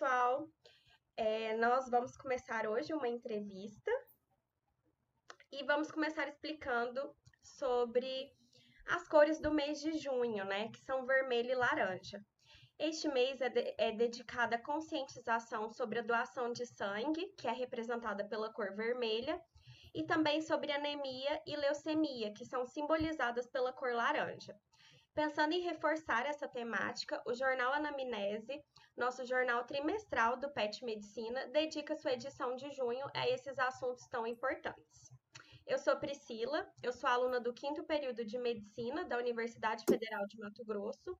pessoal! Nós vamos começar hoje uma entrevista e vamos começar explicando sobre as cores do mês de junho, né? Que são vermelho e laranja. Este mês é dedicado à conscientização sobre a doação de sangue, que é representada pela cor vermelha, e também sobre anemia e leucemia, que são simbolizadas pela cor laranja. Pensando em reforçar essa temática, o Jornal Anamnese, nosso jornal trimestral do PET Medicina, dedica sua edição de junho a esses assuntos tão importantes. Eu sou Priscila, eu sou aluna do 5º período de Medicina da Universidade Federal de Mato Grosso,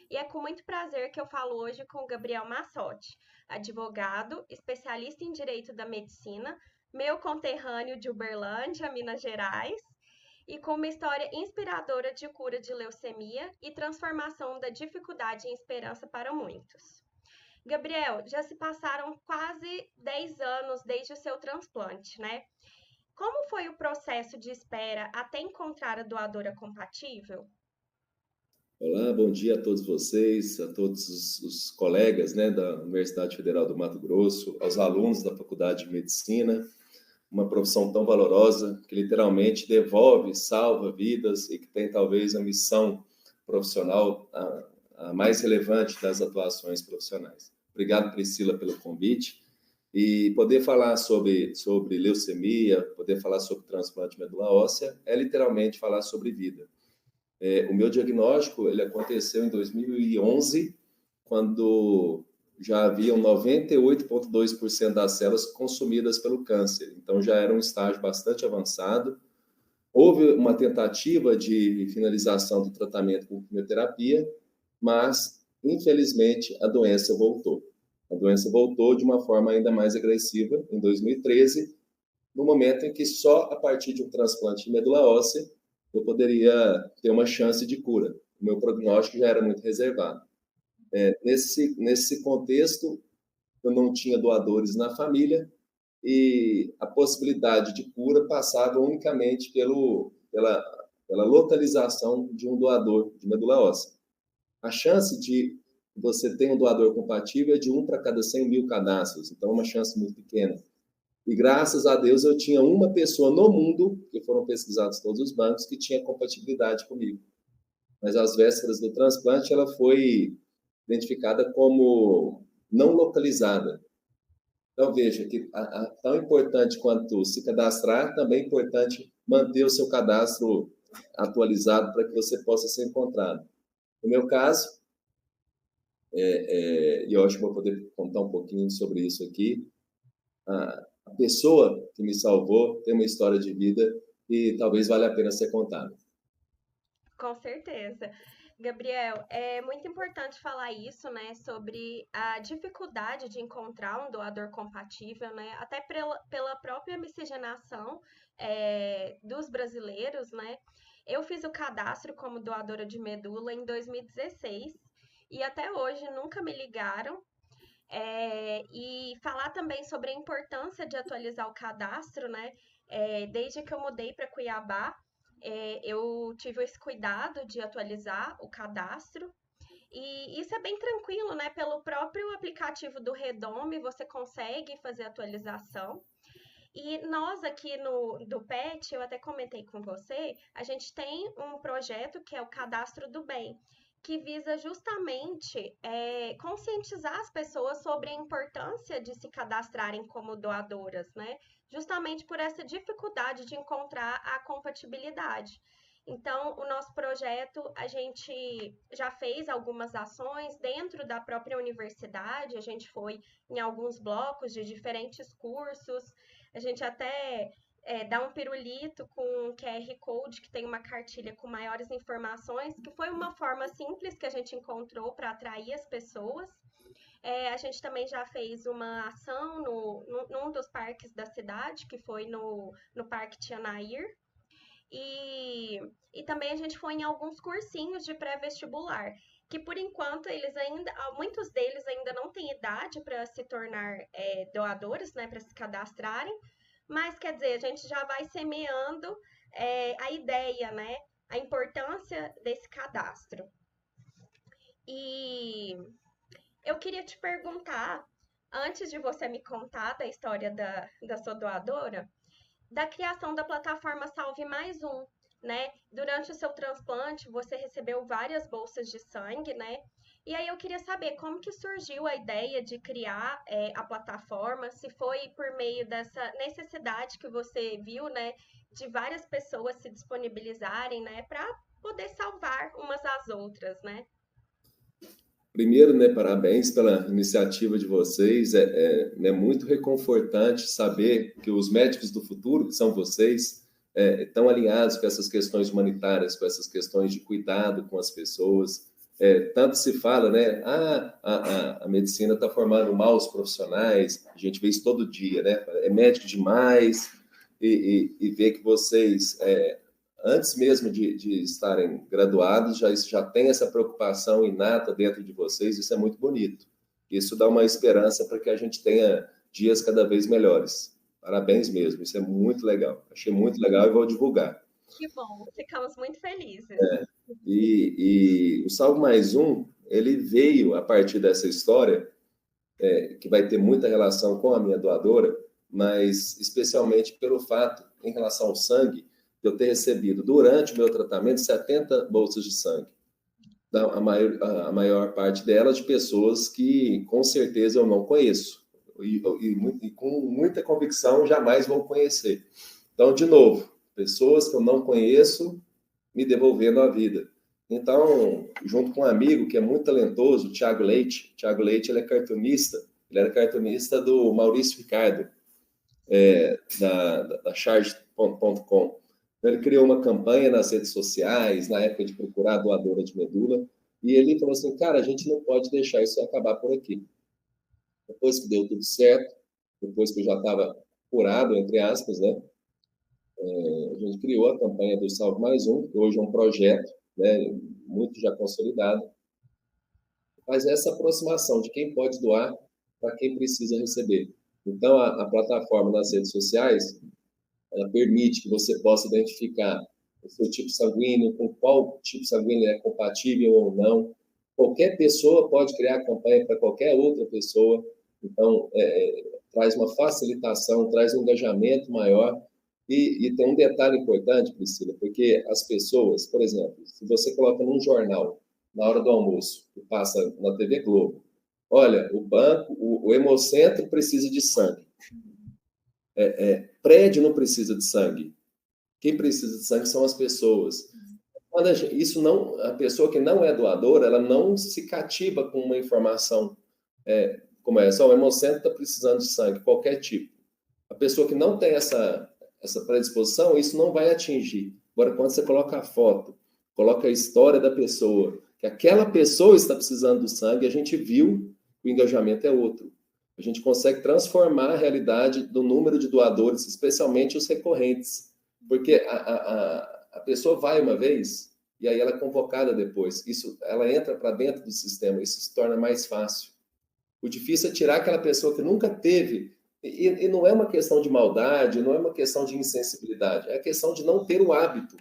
e é com muito prazer que eu falo hoje com o Gabriel Massotti, advogado, especialista em Direito da Medicina, meu conterrâneo de Uberlândia, Minas Gerais, e com uma história inspiradora de cura de leucemia e transformação da dificuldade em esperança para muitos. Gabriel, já se passaram quase 10 anos desde o seu transplante, né? Como foi o processo de espera até encontrar a doadora compatível? Olá, bom dia a todos vocês, a todos os colegas, né, da Universidade Federal do Mato Grosso, aos alunos da Faculdade de Medicina, uma profissão tão valorosa que literalmente devolve, salva vidas e que tem talvez a missão profissional a mais relevante das atuações profissionais. Obrigado, Priscila, pelo convite. E poder falar sobre leucemia, poder falar sobre transplante de medula óssea, é literalmente falar sobre vida. O meu diagnóstico ele aconteceu em 2011, quando já haviam 98,2% das células consumidas pelo câncer. Então, já era um estágio bastante avançado. Houve uma tentativa de finalização do tratamento com quimioterapia, mas, infelizmente, a doença voltou. A doença voltou de uma forma ainda mais agressiva em 2013, no momento em que só a partir de um transplante de medula óssea eu poderia ter uma chance de cura. O meu prognóstico já era muito reservado. Nesse contexto, eu não tinha doadores na família e a possibilidade de cura passava unicamente pela localização de um doador de medula óssea. A chance de você ter um doador compatível é de 1 para cada 100 mil cadastros, então é uma chance muito pequena. E graças a Deus eu tinha uma pessoa no mundo, que foram pesquisados todos os bancos, que tinha compatibilidade comigo. Mas às vésperas do transplante ela foi identificada como não localizada. Então veja que tão importante quanto se cadastrar, também é importante manter o seu cadastro atualizado para que você possa ser encontrado. No meu caso, e eu acho que vou poder contar um pouquinho sobre isso aqui, a pessoa que me salvou tem uma história de vida e talvez valha a pena ser contada. Com certeza. Gabriel, é muito importante falar isso, né, sobre a dificuldade de encontrar um doador compatível, né, até pela própria miscigenação dos brasileiros, né. Eu fiz o cadastro como doadora de medula em 2016 e até hoje nunca me ligaram. E falar também sobre a importância de atualizar o cadastro, né? Desde que eu mudei para Cuiabá, eu tive esse cuidado de atualizar o cadastro. E isso é bem tranquilo, né? Pelo próprio aplicativo do Redome, você consegue fazer atualização. E nós aqui do PET, eu até comentei com você, a gente tem um projeto que é o Cadastro do Bem, que visa justamente conscientizar as pessoas sobre a importância de se cadastrarem como doadoras, né? Justamente por essa dificuldade de encontrar a compatibilidade. Então, o nosso projeto, a gente já fez algumas ações dentro da própria universidade, a gente foi em alguns blocos de diferentes cursos, a gente até dá um pirulito com um QR Code que tem uma cartilha com maiores informações, que foi uma forma simples que a gente encontrou para atrair as pessoas. A gente também já fez uma ação num dos parques da cidade, que foi no Parque Tianair. E também a gente foi em alguns cursinhos de pré-vestibular, que por enquanto muitos deles ainda não têm idade para se tornar doadores, né, para se cadastrarem, mas quer dizer, a gente já vai semeando a ideia, né, a importância desse cadastro. E eu queria te perguntar antes de você me contar da história da sua doadora, da criação da plataforma Salve Mais Um, né? Durante o seu transplante, você recebeu várias bolsas de sangue, né? E aí eu queria saber como que surgiu a ideia de criar a plataforma, se foi por meio dessa necessidade que você viu, né, de várias pessoas se disponibilizarem, né, para poder salvar umas às outras, né? Primeiro, né, parabéns pela iniciativa de vocês. É muito reconfortante saber que os médicos do futuro, que são vocês, estão alinhados com essas questões humanitárias, com essas questões de cuidado com as pessoas. Tanto se fala, né? A medicina está formando maus profissionais, a gente vê isso todo dia, né? É médico demais, e ver que vocês antes mesmo de estarem graduados, já tem essa preocupação inata dentro de vocês, isso é muito bonito. Isso dá uma esperança para que a gente tenha dias cada vez melhores. Parabéns mesmo, isso é muito legal. Achei muito legal e vou divulgar. Que bom, ficamos muito felizes. E o Salve Mais Um, ele veio a partir dessa história, que vai ter muita relação com a minha doadora, mas especialmente pelo fato, em relação ao sangue, de eu ter recebido, durante o meu tratamento, 70 bolsas de sangue. A maior parte delas de pessoas que, com certeza, eu não conheço. E com muita convicção, jamais vou conhecer. Então, de novo, pessoas que eu não conheço me devolvendo a vida. Então, junto com um amigo que é muito talentoso, o Thiago Leite. Thiago Leite, ele é cartunista. Ele era cartunista do Maurício Ricardo, da Charge.com. Ele criou uma campanha nas redes sociais, na época de procurar doadora de medula, e ele falou assim, cara, a gente não pode deixar isso acabar por aqui. Depois que deu tudo certo, depois que eu já estava curado, entre aspas, né? A gente criou a campanha do Salve Mais Um, que hoje é um projeto, né, muito já consolidado, mas essa aproximação de quem pode doar para quem precisa receber. Então, a plataforma nas redes sociais, ela permite que você possa identificar o seu tipo sanguíneo, com qual tipo sanguíneo é compatível ou não. Qualquer pessoa pode criar campanha para qualquer outra pessoa. Então, traz uma facilitação, traz um engajamento maior. E tem um detalhe importante, Priscila, porque as pessoas, por exemplo, se você coloca num jornal, na hora do almoço, que passa na TV Globo, olha, o Hemocentro precisa de sangue. Prédio não precisa de sangue. Quem precisa de sangue são as pessoas. A pessoa que não é doadora, ela não se cativa com uma informação como essa. O Hemocentro está precisando de sangue, qualquer tipo. A pessoa que não tem essa predisposição, isso não vai atingir. Agora, quando você coloca a foto, coloca a história da pessoa, que aquela pessoa está precisando do sangue, a gente viu que o engajamento é outro. A gente consegue transformar a realidade do número de doadores, especialmente os recorrentes. Porque a pessoa vai uma vez e aí ela é convocada depois. Ela entra para dentro do sistema, isso se torna mais fácil. O difícil é tirar aquela pessoa que nunca teve. E não é uma questão de maldade, não é uma questão de insensibilidade, é a questão de não ter o hábito.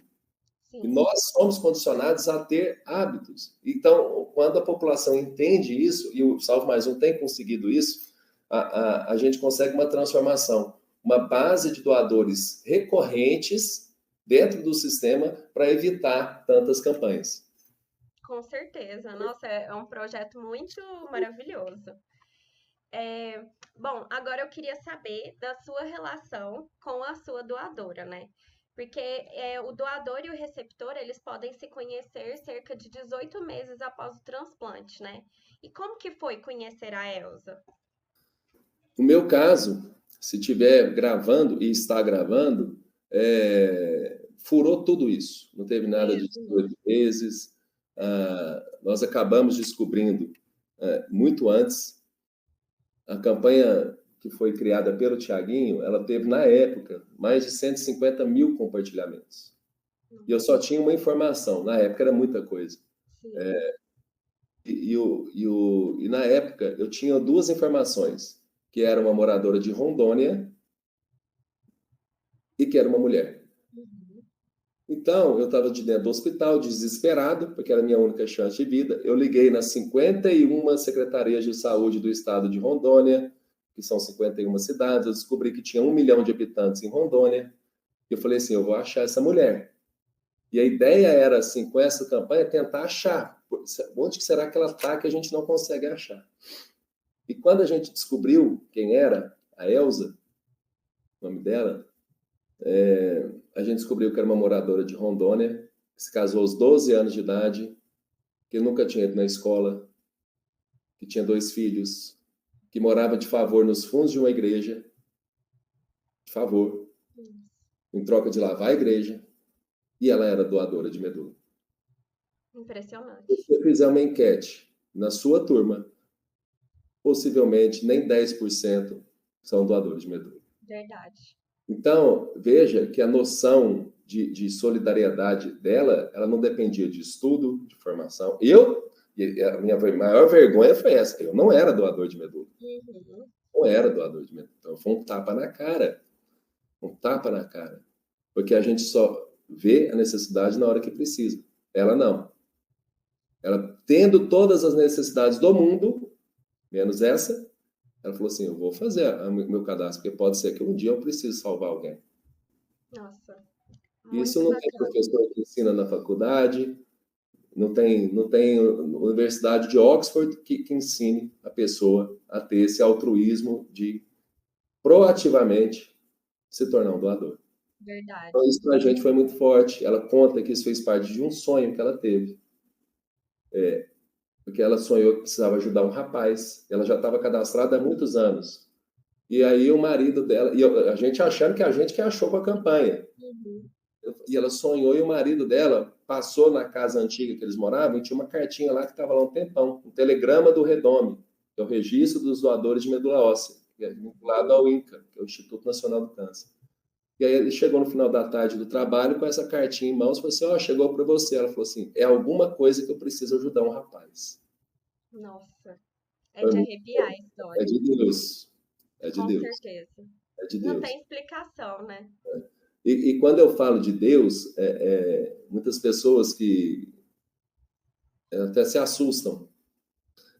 Sim. E nós somos condicionados a ter hábitos. Então, quando a população entende isso, e o Salve Mais Um tem conseguido isso, a gente consegue uma transformação, uma base de doadores recorrentes dentro do sistema para evitar tantas campanhas. Com certeza. Nossa, é um projeto muito maravilhoso. Bom, agora eu queria saber da sua relação com a sua doadora, né? Porque o doador e o receptor, eles podem se conhecer cerca de 18 meses após o transplante, né? E como que foi conhecer a Elza? No meu caso, se estiver gravando e está gravando, furou tudo isso. Não teve nada de 18 meses. Nós acabamos descobrindo muito antes. A campanha que foi criada pelo Thiaguinho, ela teve, na época, mais de 150 mil compartilhamentos. E eu só tinha uma informação. Na época era muita coisa. E na época eu tinha duas informações, que era uma moradora de Rondônia e que era uma mulher. Então, eu estava de dentro do hospital, desesperado, porque era a minha única chance de vida. Eu liguei nas 51 secretarias de saúde do estado de Rondônia, que são 51 cidades, eu descobri que tinha 1 milhão de habitantes em Rondônia, e eu falei assim, eu vou achar essa mulher. E a ideia era, assim, com essa campanha, tentar achar. Onde que será que ela está que a gente não consegue achar? E quando a gente descobriu quem era, a Elza, o nome dela, a gente descobriu que era uma moradora de Rondônia, que se casou aos 12 anos de idade, que nunca tinha ido na escola, que tinha 2 filhos, que morava de favor nos fundos de uma igreja, de favor, em troca de lavar a igreja, e ela era doadora de medula. Impressionante. Se você fizer uma enquete na sua turma, possivelmente nem 10% são doadores de medula. Verdade. Então, veja que a noção de solidariedade dela, ela não dependia de estudo, de formação. A minha maior vergonha foi essa, eu não era doador de medula. Uhum. Não era doador de medula. Então, foi um tapa na cara. Um tapa na cara. Porque a gente só vê a necessidade na hora que precisa. Ela não. Ela, tendo todas as necessidades do mundo, menos essa, ela falou assim, eu vou fazer o meu cadastro, porque pode ser que um dia eu precise salvar alguém. Nossa, Isso muito não tem bacana. professor que ensina na faculdade, não tem universidade de Oxford que ensine a pessoa a ter esse altruísmo de proativamente se tornar um doador. Verdade. Então, isso para a gente foi muito forte. Ela conta que isso fez parte de um sonho que ela teve. Porque ela sonhou que precisava ajudar um rapaz. Ela já estava cadastrada há muitos anos. E aí o marido dela... E a gente achando que a gente que achou com a campanha. Uhum. E ela sonhou e o marido dela passou na casa antiga que eles moravam e tinha uma cartinha lá que estava lá um tempão. Um telegrama do Redome, que é o Registro dos Doadores de Medula Óssea, que é vinculado ao INCA, que é o Instituto Nacional do Câncer. E aí ele chegou no final da tarde do trabalho com essa cartinha em mãos e falou assim, ó, chegou para você. Ela falou assim, é alguma coisa que eu preciso ajudar um rapaz. Nossa, é de arrepiar a história. É de Deus. É de Com Deus. certeza. É de Não Deus. tem explicação, né? E quando eu falo de Deus, muitas pessoas que até se assustam.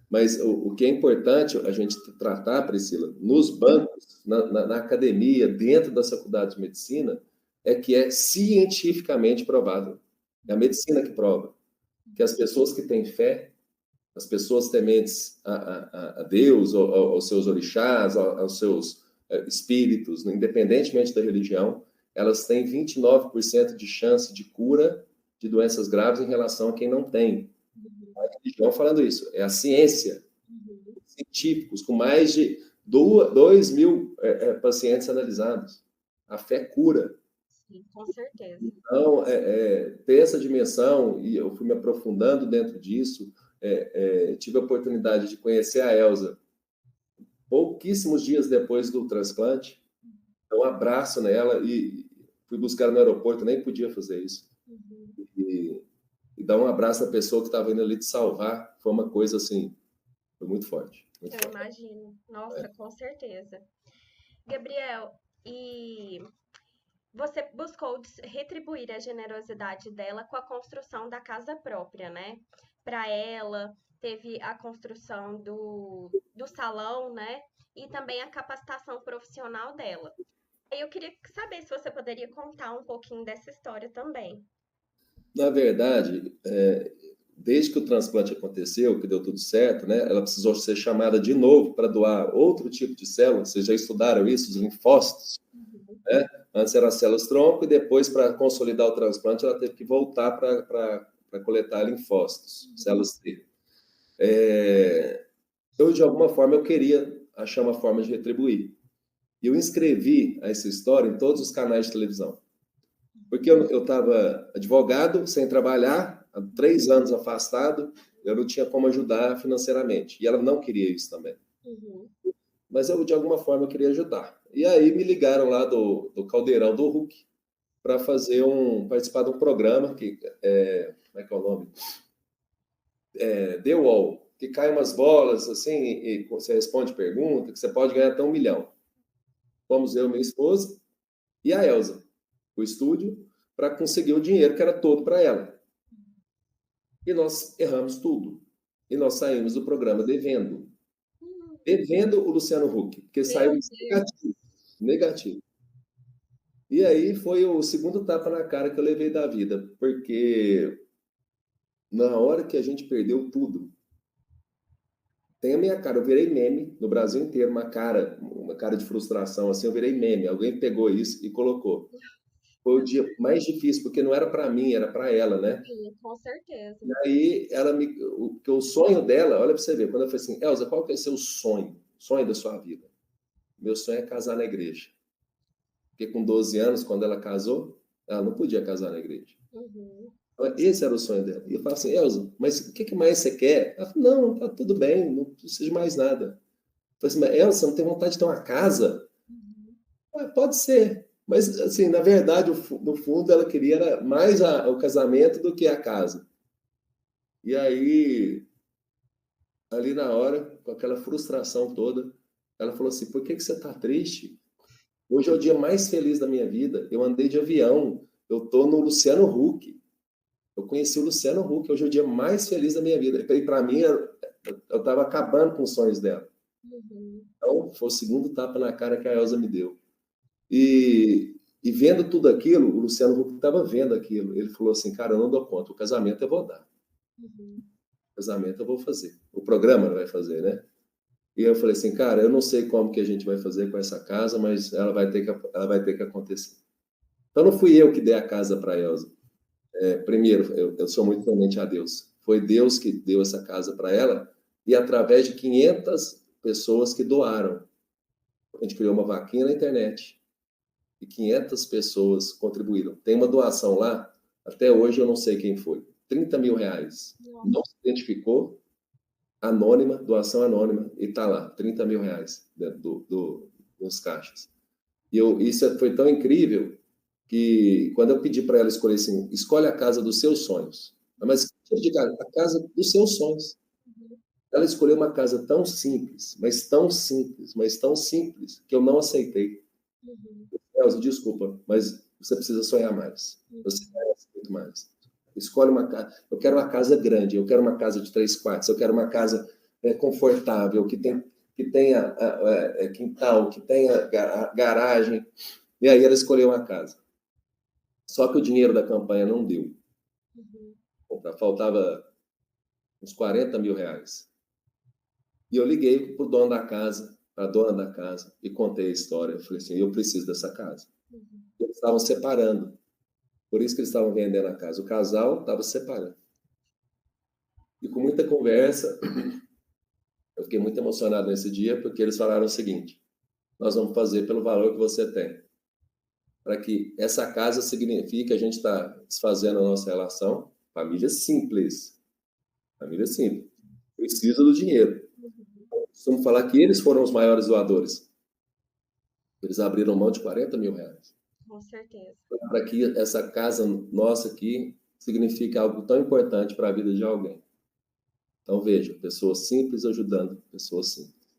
Mas o que é importante a gente tratar, Priscila, nos bancos, na academia, dentro das faculdades de medicina, é que é cientificamente provável. É a medicina que prova que as pessoas que têm fé, as pessoas tementes a Deus, aos seus orixás, aos seus espíritos, independentemente da religião, elas têm 29% de chance de cura de doenças graves em relação a quem não tem. A religião falando isso, é a ciência, científicos, com mais de 2.000 pacientes analisados. A fé cura. Sim, com certeza. Então, ter essa dimensão, e eu fui me aprofundando dentro disso, tive a oportunidade de conhecer a Elza pouquíssimos dias depois do transplante, um abraço nela e fui buscar no aeroporto, nem podia fazer isso. E dar um abraço na pessoa que estava indo ali te salvar, foi uma coisa assim, foi muito forte. Muito forte. Imagino. Nossa, com certeza. Gabriel, e você buscou retribuir a generosidade dela com a construção da casa própria, né? Para ela, teve a construção do salão, né? E também a capacitação profissional dela. Aí eu queria saber se você poderia contar um pouquinho dessa história também. Na verdade, desde que o transplante aconteceu, que deu tudo certo, né? Ela precisou ser chamada de novo para doar outro tipo de célula. Vocês já estudaram isso, os linfócitos, né? Antes eram as células tronco e depois, para consolidar o transplante, ela teve que voltar para coletar linfócitos, células T. Eu, de alguma forma, eu queria achar uma forma de retribuir. E eu inscrevi essa história em todos os canais de televisão. Porque eu estava advogado, sem trabalhar, há 3 anos afastado, eu não tinha como ajudar financeiramente. E ela não queria isso também. Mas eu, de alguma forma, eu queria ajudar. E aí me ligaram lá do Caldeirão do Hulk para participar de um programa que como é que é o nome? The Wall, que cai umas bolas assim e você responde pergunta, que você pode ganhar até 1 milhão. Fomos eu, minha esposa e a Elza, o estúdio, para conseguir o dinheiro que era todo para ela. E nós erramos tudo. E nós saímos do programa devendo. devendo o Luciano Huck, porque Meu saiu Deus. negativo, negativo. E aí foi o segundo tapa na cara que eu levei da vida, porque na hora que a gente perdeu tudo, tem a minha cara, eu virei meme no Brasil inteiro, uma cara de frustração, assim, eu virei meme. Alguém pegou isso e colocou. Foi o dia mais difícil, porque não era para mim, era para ela, né? Sim, com certeza. E aí o sonho dela, olha para você ver, quando eu falei assim, Elza, qual que é o seu sonho? Sonho da sua vida? Meu sonho é casar na igreja. Porque com 12 anos, quando ela casou, ela não podia casar na igreja. Uhum. Esse era o sonho dela. E eu falava assim, Elza, mas o que mais você quer? Ela falou, não, tá tudo bem, não precisa de mais nada. Eu falei assim, mas Elza, você não tem vontade de ter uma casa? Uhum. Pode ser. Mas, assim, na verdade, no fundo, ela queria era mais o casamento do que a casa. E aí, ali na hora, com aquela frustração toda, ela falou assim, por que você está triste? Hoje é o dia mais feliz da minha vida. Eu andei de avião. Eu estou no Luciano Huck. Eu conheci o Luciano Huck. Hoje é o dia mais feliz da minha vida. E para mim, eu estava acabando com os sonhos dela. Uhum. Então, foi o segundo tapa na cara que a Elza me deu. E vendo tudo aquilo, o Luciano Huck estava vendo aquilo. Ele falou assim, cara, eu não dou conta. O casamento eu vou dar. Uhum. O casamento eu vou fazer. O programa vai fazer, né? E eu falei assim, cara, eu não sei como que a gente vai fazer com essa casa, mas ela vai ter que acontecer. Então não fui eu que dei a casa para a Elza. Primeiro, eu sou muito temente a Deus. Foi Deus que deu essa casa para ela e através de 500 pessoas que doaram. A gente criou uma vaquinha na internet e 500 pessoas contribuíram. Tem uma doação lá, até hoje eu não sei quem foi. R$ 30.000. Nossa. Não se identificou, anônima, doação anônima, e está lá, R$ 30.000 dentro dos caixas. E isso foi tão incrível que quando eu pedi para ela escolher assim, escolhe a casa dos seus sonhos. Mas que tipo de casa? A casa dos seus sonhos. Uhum. Ela escolheu uma casa tão simples, mas tão simples, mas tão simples, que eu não aceitei. Uhum. Elza, desculpa, mas você precisa sonhar mais. Você Uhum. merece muito mais. Escolhe uma casa. Eu quero uma casa grande, eu quero uma casa de 3 quartos, eu quero uma casa confortável, que tenha quintal, que tenha garagem. E aí ela escolheu uma casa. Só que o dinheiro da campanha não deu. Uhum. Faltava uns R$ 40.000. E eu liguei para o dono da casa, para a dona da casa, e contei a história. Eu falei assim, eu preciso dessa casa. Uhum. Eles estavam separando. Por isso que eles estavam vendendo a casa. O casal estava separando. E com muita conversa, eu fiquei muito emocionado nesse dia, porque eles falaram o seguinte, nós vamos fazer pelo valor que você tem. Para que essa casa signifique que a gente está desfazendo a nossa relação. Família simples. Família simples. Precisa do dinheiro. Uhum. Vamos falar que eles foram os maiores doadores. Eles abriram mão de R$ 40.000. Com certeza. Para que essa casa nossa aqui signifique algo tão importante para a vida de alguém. Então, veja, pessoas simples ajudando pessoas simples.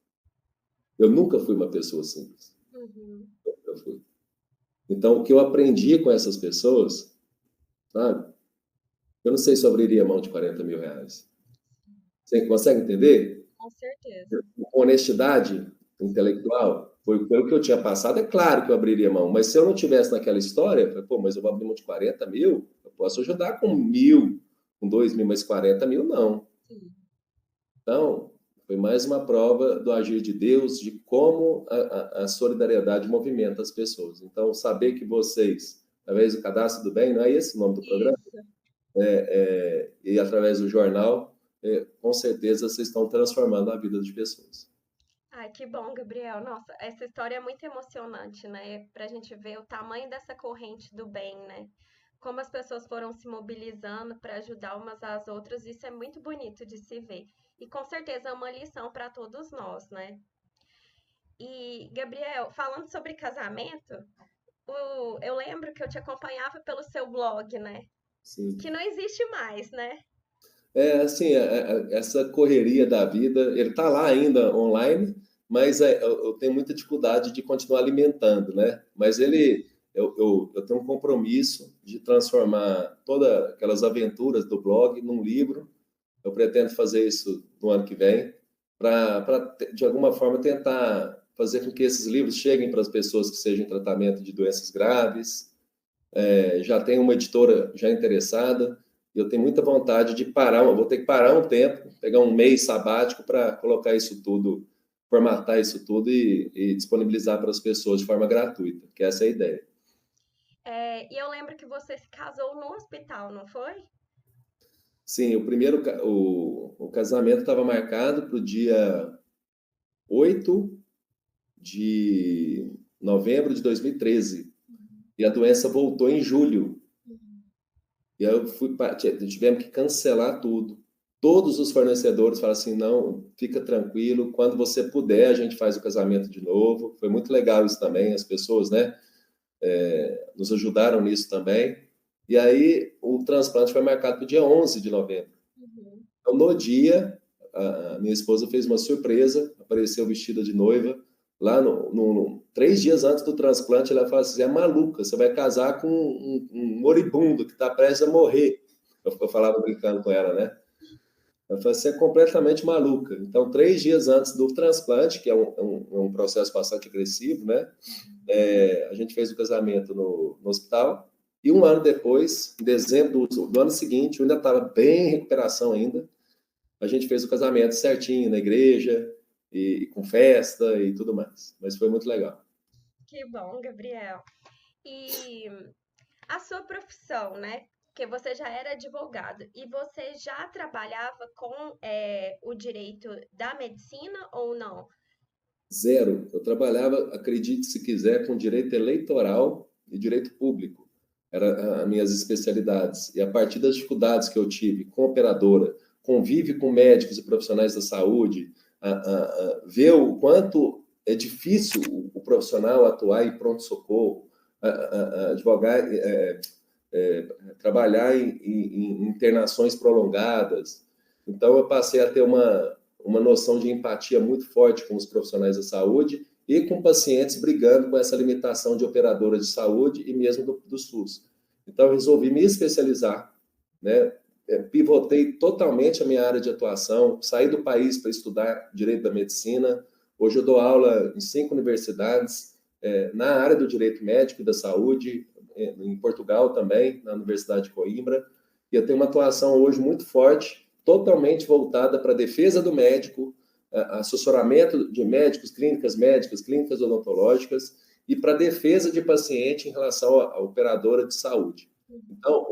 Eu nunca fui uma pessoa simples. Uhum. Eu fui. Então, o que eu aprendi com essas pessoas, sabe? Eu não sei se eu abriria mão de R$ 40.000. Você consegue entender? Com certeza. Com honestidade intelectual, pelo que eu tinha passado, é claro que eu abriria mão. Mas se eu não tivesse naquela história, eu falei, pô, mas eu vou abrir mão de 40 mil? Eu posso ajudar com 1.000, com 2.000, mas 40 mil não. Sim. Então, foi mais uma prova do agir de Deus, de como a solidariedade movimenta as pessoas. Então, saber que vocês, através do Cadastro do Bem, não é esse o nome do programa? Isso. E através do jornal, com certeza vocês estão transformando a vida de pessoas. Ai, que bom, Gabriel. Nossa, essa história é muito emocionante, né? Pra gente ver o tamanho dessa corrente do bem, né? Como as pessoas foram se mobilizando para ajudar umas às outras, isso é muito bonito de se ver. E com certeza é uma lição para todos nós, né? E, Gabriel, falando sobre casamento, eu lembro que eu te acompanhava pelo seu blog, né? Sim. Que não existe mais, né? Assim, essa correria da vida, ele está lá ainda online, mas eu tenho muita dificuldade de continuar alimentando, né? Mas eu tenho um compromisso de transformar todas aquelas aventuras do blog num livro. Eu pretendo fazer isso no ano que vem. para, de alguma forma, tentar fazer com que esses livros cheguem para as pessoas que sejam em tratamento de doenças graves. Já tem uma editora já interessada, e eu tenho muita vontade de parar, eu vou ter que parar um tempo, pegar um mês sabático para colocar isso tudo, formatar isso tudo e disponibilizar para as pessoas de forma gratuita, que essa é a ideia. E eu lembro que você se casou no hospital, não foi? Sim, o casamento estava marcado para o dia 8 de novembro de 2013, e a doença voltou em julho. E aí tivemos que cancelar tudo. Todos os fornecedores falaram assim, não, fica tranquilo, quando você puder a gente faz o casamento de novo. Foi muito legal isso também, as pessoas, né, nos ajudaram nisso também. E aí o transplante foi marcado para o dia 11 de novembro. Então, no dia, a minha esposa fez uma surpresa, apareceu vestida de noiva, lá 3 dias antes do transplante, ela falou assim, é maluca, você vai casar com um moribundo que está prestes a morrer. Eu falava brincando com ela, né? Ela falou, você é completamente maluca. Então, 3 dias antes do transplante, que é um processo bastante agressivo, né? A gente fez o casamento no hospital, e um ano depois, em dezembro do ano seguinte, eu ainda estava bem em recuperação ainda, a gente fez o casamento certinho na igreja, e com festa e tudo mais. Mas foi muito legal. Que bom, Gabriel. E a sua profissão, né? Porque você já era advogado e você já trabalhava com o direito da medicina ou não? Zero. Eu trabalhava, acredite se quiser, com direito eleitoral e direito público. Eram as minhas especialidades. E a partir das dificuldades que eu tive com operadora, convive com médicos e profissionais da saúde, ver o quanto é difícil o profissional atuar em pronto-socorro, advogar, trabalhar em internações prolongadas. Então, eu passei a ter uma noção de empatia muito forte com os profissionais da saúde e com pacientes brigando com essa limitação de operadora de saúde e mesmo do SUS. Então, eu resolvi me especializar, né? Pivotei totalmente a minha área de atuação, saí do país para estudar direito da medicina. Hoje eu dou aula em 5 universidades, na área do direito médico e da saúde, em Portugal também, na Universidade de Coimbra, e eu tenho uma atuação hoje muito forte, totalmente voltada para a defesa do médico, assessoramento de médicos, clínicas odontológicas, e para a defesa de paciente em relação à operadora de saúde. Então,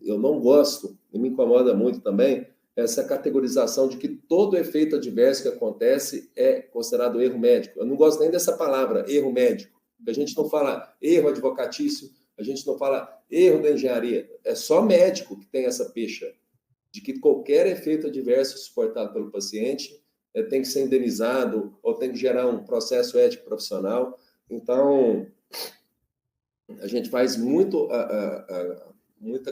eu não gosto, e me incomoda muito também, essa categorização de que todo efeito adverso que acontece é considerado erro médico. Eu não gosto nem dessa palavra, erro médico. A gente não fala erro advocatício, a gente não fala erro da engenharia. É só médico que tem essa pecha de que qualquer efeito adverso suportado pelo paciente tem que ser indenizado ou tem que gerar um processo ético profissional. Então, a gente faz muita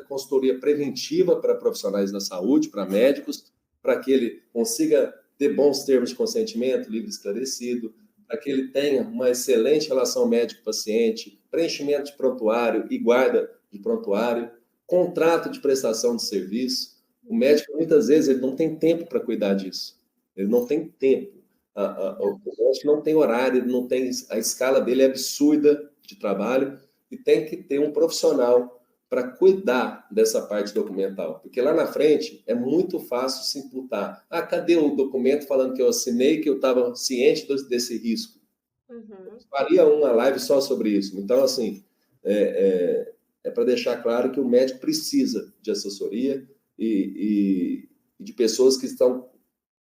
consultoria preventiva para profissionais da saúde, para médicos, para que ele consiga ter bons termos de consentimento, livre e esclarecido, para que ele tenha uma excelente relação médico-paciente, preenchimento de prontuário e guarda de prontuário, contrato de prestação de serviço. O médico, muitas vezes, ele não tem tempo para cuidar disso. Ele não tem tempo. O médico não tem horário, ele não tem, a escala dele é absurda de trabalho, e tem que ter um profissional para cuidar dessa parte documental. Porque lá na frente é muito fácil se imputar. Ah, cadê o documento falando que eu assinei, que eu estava ciente desse risco? Faria uma live só sobre isso. Então, assim, é para deixar claro que o médico precisa de assessoria e de pessoas que estão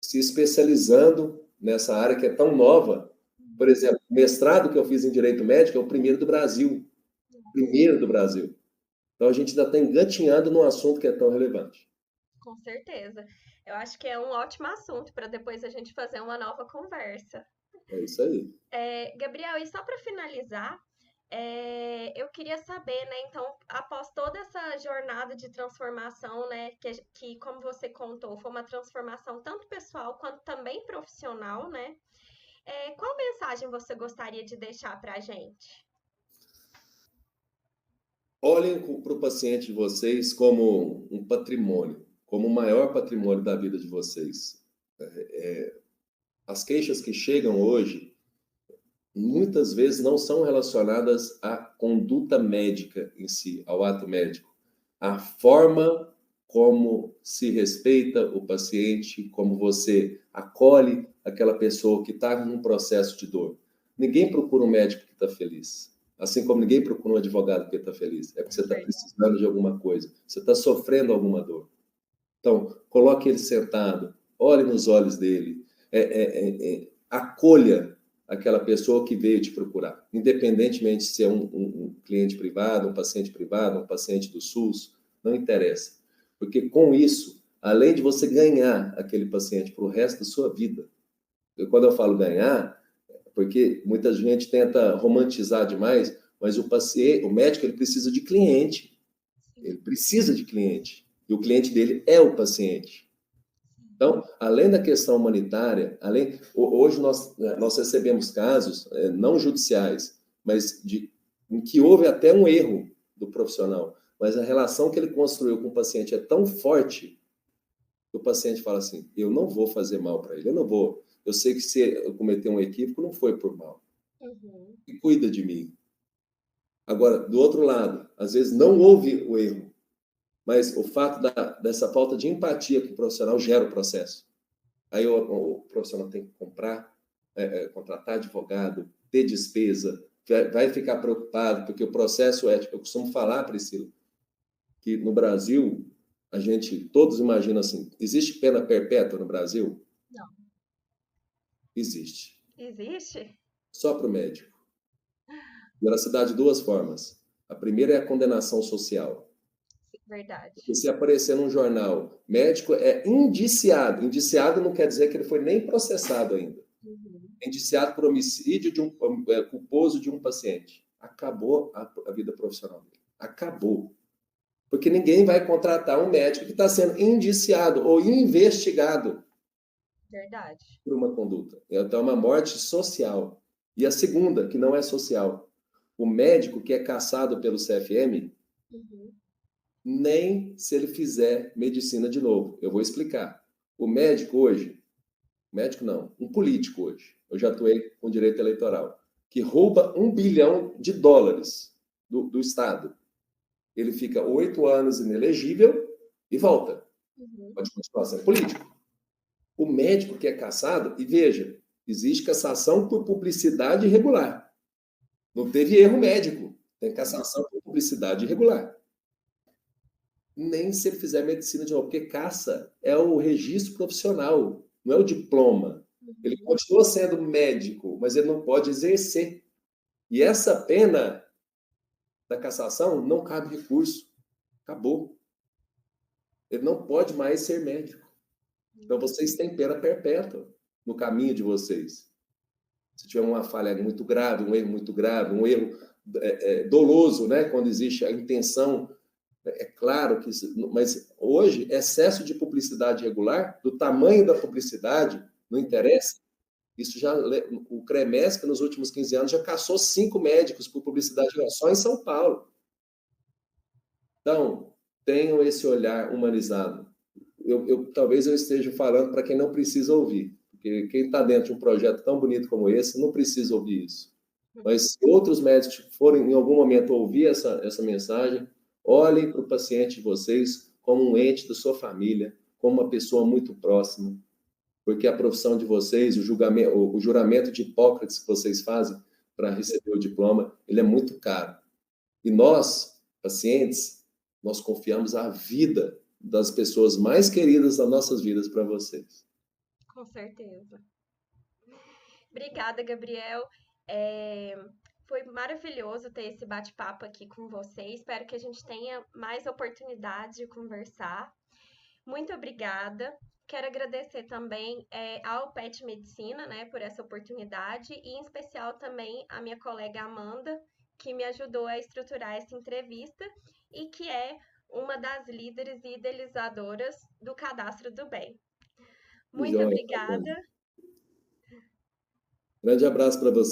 se especializando nessa área que é tão nova. Por exemplo, o mestrado que eu fiz em Direito Médico é o primeiro do Brasil. Primeiro do Brasil. Então, a gente ainda está engatinhando num assunto que é tão relevante. Com certeza. Eu acho que é um ótimo assunto para depois a gente fazer uma nova conversa. É isso aí. Gabriel, e só para finalizar, eu queria saber, né, então, após toda essa jornada de transformação, né, que, como você contou, foi uma transformação tanto pessoal quanto também profissional, né, qual mensagem você gostaria de deixar para a gente? Olhem para o paciente de vocês como um patrimônio, como o maior patrimônio da vida de vocês. As queixas que chegam hoje, muitas vezes não são relacionadas à conduta médica em si, ao ato médico. A forma como se respeita o paciente, como você acolhe aquela pessoa que está num processo de dor. Ninguém procura um médico que está feliz. Assim como ninguém procura um advogado que está feliz. É porque você está precisando de alguma coisa. Você está sofrendo alguma dor. Então, coloque ele sentado, olhe nos olhos dele, acolha aquela pessoa que veio te procurar, independentemente se é um cliente privado, um paciente do SUS, não interessa. Porque com isso, além de você ganhar aquele paciente para o resto da sua vida, quando eu falo ganhar, porque muita gente tenta romantizar demais, mas o médico, ele precisa de cliente. Ele precisa de cliente. E o cliente dele é o paciente. Então, além da questão humanitária, hoje nós recebemos casos, não judiciais, mas em que houve até um erro do profissional, mas a relação que ele construiu com o paciente é tão forte que o paciente fala assim, eu não vou fazer mal para ele, eu sei que se eu cometer um equívoco, não foi por mal. E cuida de mim. Agora, do outro lado, às vezes não houve o erro, mas o fato dessa falta de empatia que o profissional gera o processo. Aí o profissional tem que contratar advogado, ter despesa, vai ficar preocupado, porque o processo ético, eu costumo falar, Priscila, que no Brasil, todos imaginam assim, existe pena perpétua no Brasil? Não. Existe. Existe? Só para o médico. E ela se dá de duas formas. A primeira é a condenação social. Verdade. Porque se aparecer num jornal, médico é indiciado. Indiciado não quer dizer que ele foi nem processado ainda. Indiciado por homicídio culposo de um paciente. Acabou a vida profissional dele. Acabou. Porque ninguém vai contratar um médico que está sendo indiciado ou investigado. Verdade. Por uma conduta. Então, é uma morte social. E a segunda, que não é social. O médico que é cassado pelo CFM, nem se ele fizer medicina de novo. Eu vou explicar. O médico hoje, médico não, um político hoje, eu já atuei com direito eleitoral, que rouba $1 bilhão do Estado. Ele fica 8 anos inelegível e volta. Pode continuar sendo político. O médico que é cassado, e veja, existe cassação por publicidade irregular. Não teve erro médico, tem cassação por publicidade irregular. Nem se ele fizer medicina de novo, porque caça é o registro profissional, não é o diploma. Ele continua sendo médico, mas ele não pode exercer. E essa pena da cassação não cabe recurso. Acabou. Ele não pode mais ser médico. Então, vocês têm pena perpétua no caminho de vocês. Se tiver uma falha muito grave, um erro muito grave, um erro doloso, né? Quando existe a intenção, é claro que... Mas hoje, excesso de publicidade irregular, do tamanho da publicidade, não interessa. Isso já... O CREMESP, nos últimos 15 anos, já cassou 5 médicos por publicidade irregular, só em São Paulo. Então, tenham esse olhar humanizado. Talvez eu esteja falando para quem não precisa ouvir, porque quem está dentro de um projeto tão bonito como esse não precisa ouvir isso. Mas se outros médicos forem em algum momento ouvir essa mensagem, olhem para o paciente de vocês como um ente da sua família, como uma pessoa muito próxima, porque a profissão de vocês, o juramento de Hipócrates que vocês fazem para receber o diploma, ele é muito caro. E nós, pacientes, nós confiamos a vida das pessoas mais queridas das nossas vidas para vocês. Com certeza. Obrigada, Gabriel. Foi maravilhoso ter esse bate-papo aqui com você. Espero que a gente tenha mais oportunidades de conversar. Muito obrigada. Quero agradecer também ao PET Medicina, né, por essa oportunidade e, em especial, também a minha colega Amanda, que me ajudou a estruturar essa entrevista e que é uma das líderes e idealizadoras do Cadastro do Bem. Muito obrigada. Grande abraço para você.